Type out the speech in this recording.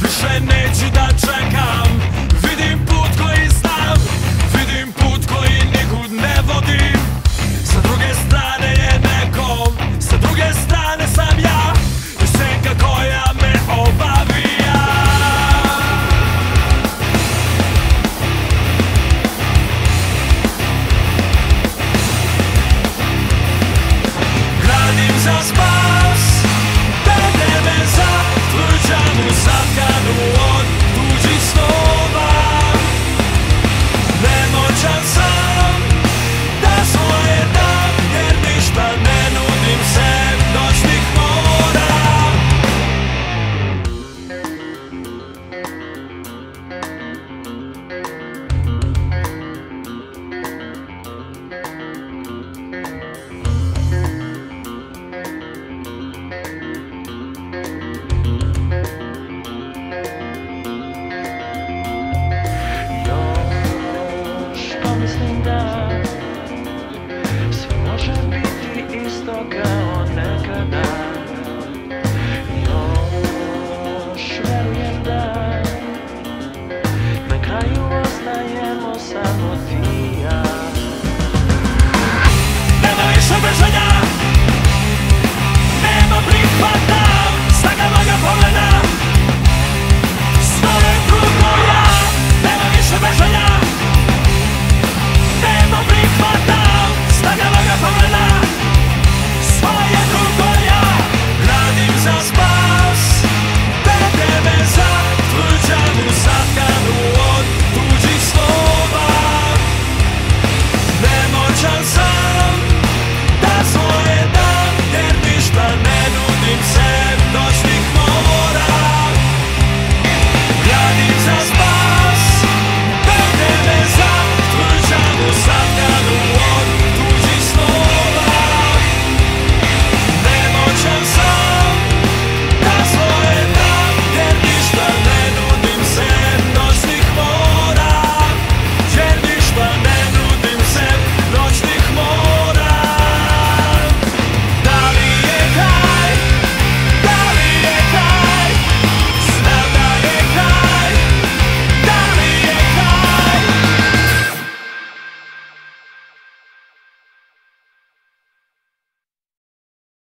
više neću da čekam. Vidim put koji znam, vidim put koji nikud ne vodi. Sa druge strane je neko, sa druge strane sam ja, i senka koja me obavija. Gradim za spas, vedem me za tvrđanu satkanu od tuđih snova. Nemoćan sam da svoje dam, jer ništa ne nudim sem noćnih mora. Mislim da sve može biti isto kao nekada. Još verujem da na kraju ostajemo samo ti i ja. Nema više bežanja, nema prihvata.